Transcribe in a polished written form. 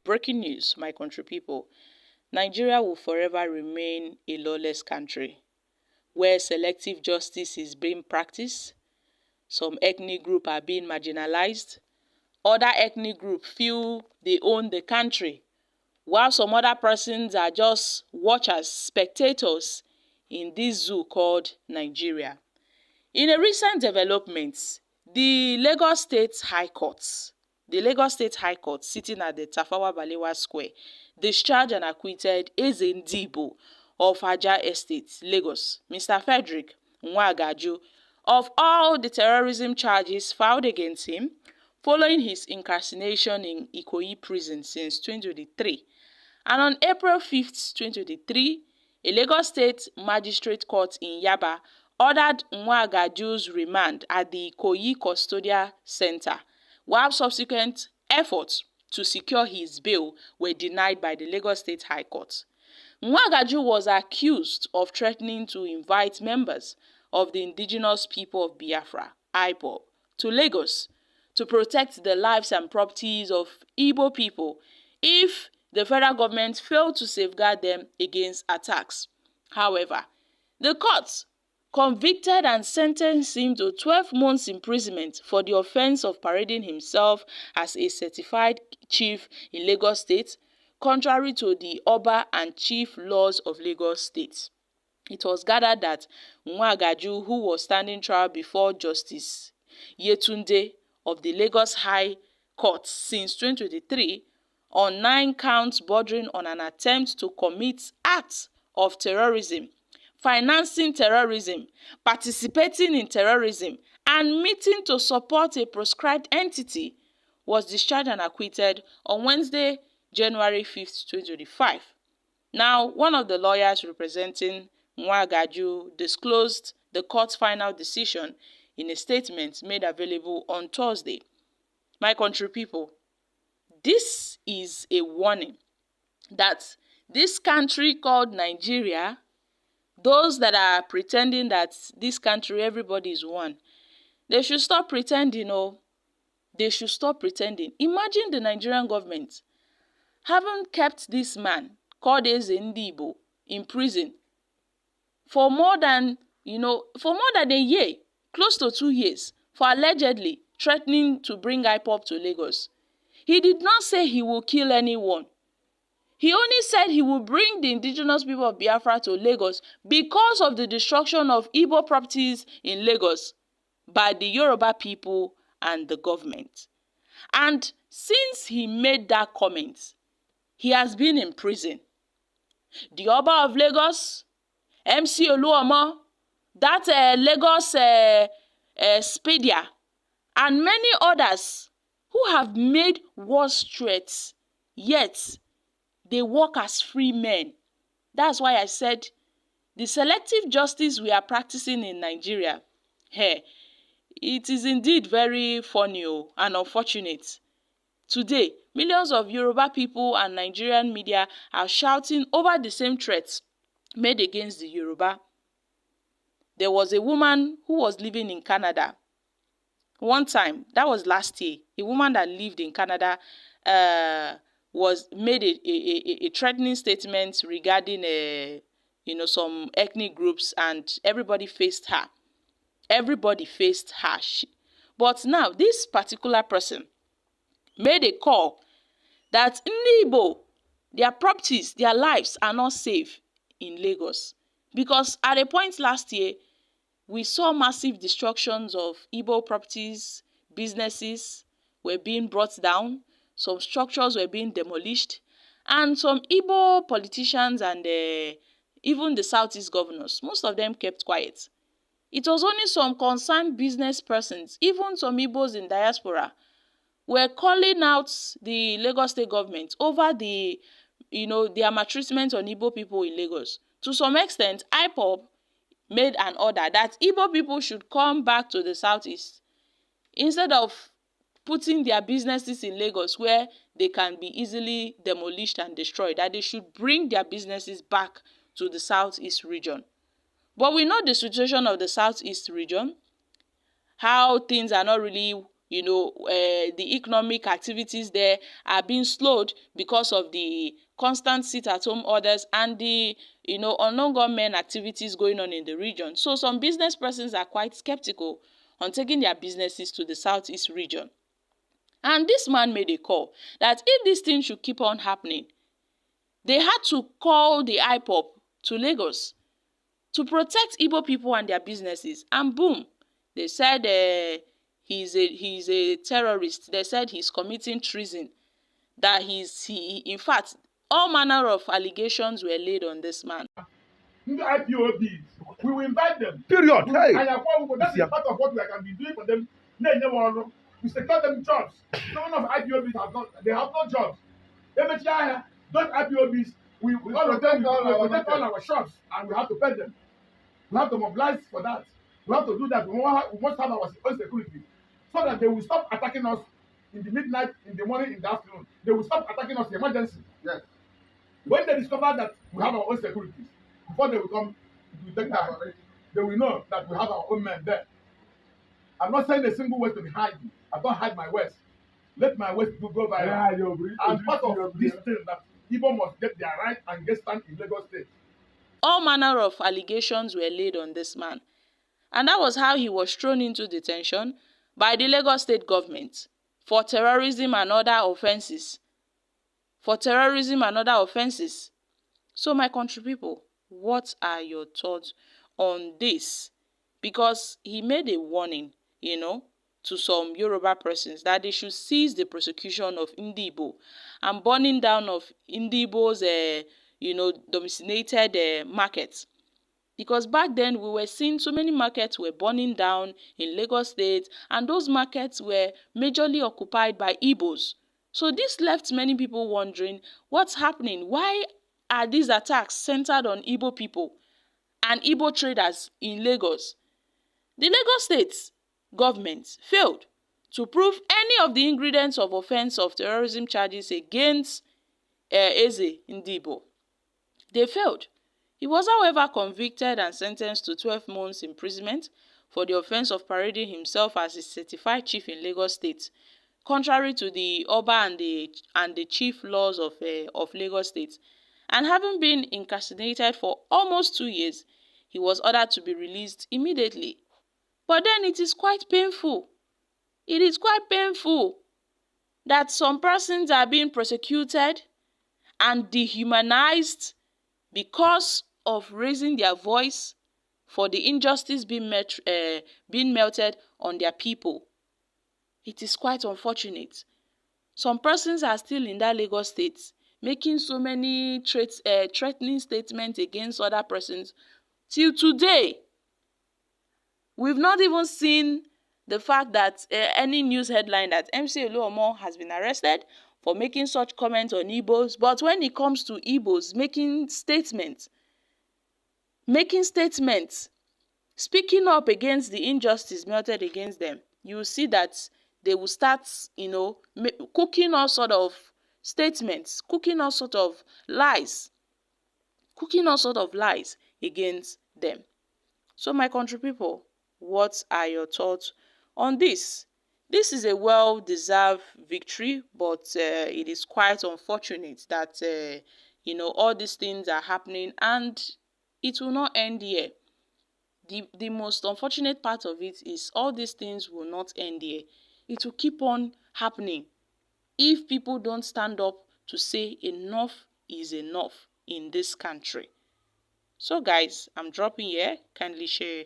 Breaking news, my country people. Nigeria will forever remain a lawless country where selective justice is being practiced. Some ethnic groups are being marginalized. Other ethnic groups feel they own the country, while some other persons are just watchers, spectators in this zoo called Nigeria. In a recent development, the Lagos State High Court, sitting at the Tafawa Balewa Square, discharged and acquitted Eze Igbo of Ajah Estate, Lagos, Mr. Frederick Nwajagu, of all the terrorism charges filed against him following his incarceration in Ikoyi prison since 2023. And on April 5th, 2023, a Lagos State Magistrate Court in Yaba ordered Nwajagu's remand at the Ikoyi Custodial Center, while subsequent efforts to secure his bail were denied by the Lagos State High Court. Nwajagu was accused of threatening to invite members of the indigenous people of Biafra, IPOB, to Lagos to protect the lives and properties of Igbo people if the federal government failed to safeguard them against attacks. However, the court convicted and sentenced him to 12 months imprisonment for the offense of parading himself as a certified chief in Lagos State, contrary to the Oba and Chief laws of Lagos State. It was gathered that Nwajagu, who was standing trial before Justice Yetunde of the Lagos High Court since 2023, on 9 counts bordering on an attempt to commit acts of terrorism, financing terrorism, participating in terrorism, and meeting to support a proscribed entity, was discharged and acquitted on Wednesday, January 5th, 2025. Now, one of the lawyers representing Nwajagu disclosed the court's final decision in a statement made available on Thursday. My country people, this is a warning that this country called Nigeria, those that are pretending that this country everybody is one, they should stop pretending. They should stop pretending. Imagine the Nigerian government haven't kept this man called Eze Igbo in prison for more than a year, close to 2 years, for allegedly threatening to bring IPOB to Lagos. He did not say he will kill anyone. He only said he will bring the indigenous people of Biafra to Lagos because of the destruction of Igbo properties in Lagos by the Yoruba people and the government. And since he made that comment, he has been in prison. The Oba of Lagos, MC Oluomo, that Lagos Spedia, and many others who have made worse threats, yet they work as free men. That's why I said the selective justice we are practicing in Nigeria, it is indeed very funny and unfortunate. Today, millions of Yoruba people and Nigerian media are shouting over the same threats made against the Yoruba. There was a woman who was living in Canada. One time, that was last year, a woman that lived in Canada was made a threatening statement regarding some ethnic groups, and everybody faced her. But now this particular person made a call that Igbo, their properties, their lives are not safe in Lagos, because at a point last year we saw massive destructions of Igbo properties, businesses were being brought down, some structures were being demolished, and some Igbo politicians and even the Southeast governors, most of them kept quiet. It was only some concerned business persons, even some Igbos in diaspora, were calling out the Lagos State government over their maltreatment on Igbo people in Lagos. To some extent, IPOB made an order that Igbo people should come back to the Southeast instead of putting their businesses in Lagos where they can be easily demolished and destroyed, that they should bring their businesses back to the Southeast region. But we know the situation of the Southeast region, how things are not really the economic activities there are being slowed because of the constant sit-at-home orders and the unknown government activities going on in the region. So some business persons are quite skeptical on taking their businesses to the southeast region. And this man made a call that if this thing should keep on happening, they had to call the IPOB to Lagos to protect Igbo people and their businesses. And boom, they said he's a terrorist. They said he's committing treason. That in fact, all manner of allegations were laid on this man. IPOBs, we will invite them. Period. Hey. And that's part of what we can be doing for them. We secure them jobs. Some of IPOBs have no jobs. Those IPOBs, we all of them protect all our shops, and we have to pay them. We have to mobilize for that. We have to do that. We must have our own security, so that they will stop attacking us in the midnight, in the morning, in the afternoon. They will stop attacking us in emergency. Yes. When they discover that we have our own security, before they will come to take time, they will know that we have our own men there. I'm not saying a single word to be hiding. I don't hide my words. Let my words go viral. And part of this thing that people must get their right and get stand in Lagos State. All manner of allegations were laid on this man. And that was how he was thrown into detention by the Lagos State government for terrorism and other offenses. So my country people, what are your thoughts on this? Because he made a warning, to some Yoruba persons that they should cease the prosecution of Igbo and burning down of Igbo's, domiciliated markets. Because back then we were seeing so many markets were burning down in Lagos State, and those markets were majorly occupied by Igbos. So this left many people wondering what's happening. Why are these attacks centered on Igbo people and Igbo traders in Lagos? The Lagos State government failed to prove any of the ingredients of offense of terrorism charges against Eze Ndibo. They failed. He was, however, convicted and sentenced to 12 months imprisonment for the offense of parading himself as a certified chief in Lagos State, contrary to the Oba and the chief laws of Lagos State. And having been incarcerated for almost 2 years, he was ordered to be released immediately. But then it is quite painful. It is quite painful that some persons are being persecuted and dehumanized because of raising their voice for the injustice being melted on their people. It is quite unfortunate. Some persons are still in that Lagos State making so many threatening statements against other persons till today. We've not even seen the fact that any news headline that MC Oluomo has been arrested for making such comments on Igbos. But when it comes to Igbos making statements, speaking up against the injustice melted against them, you will see that they will start, cooking all sort of statements, cooking all sort of lies against them. So my country people, what are your thoughts on this? This is a well-deserved victory, but it is quite unfortunate that, all these things are happening and it will not end here. The most unfortunate part of it is all these things will not end here. It will keep on happening if people don't stand up to say enough is enough in this country. So guys, I'm dropping here. Kindly share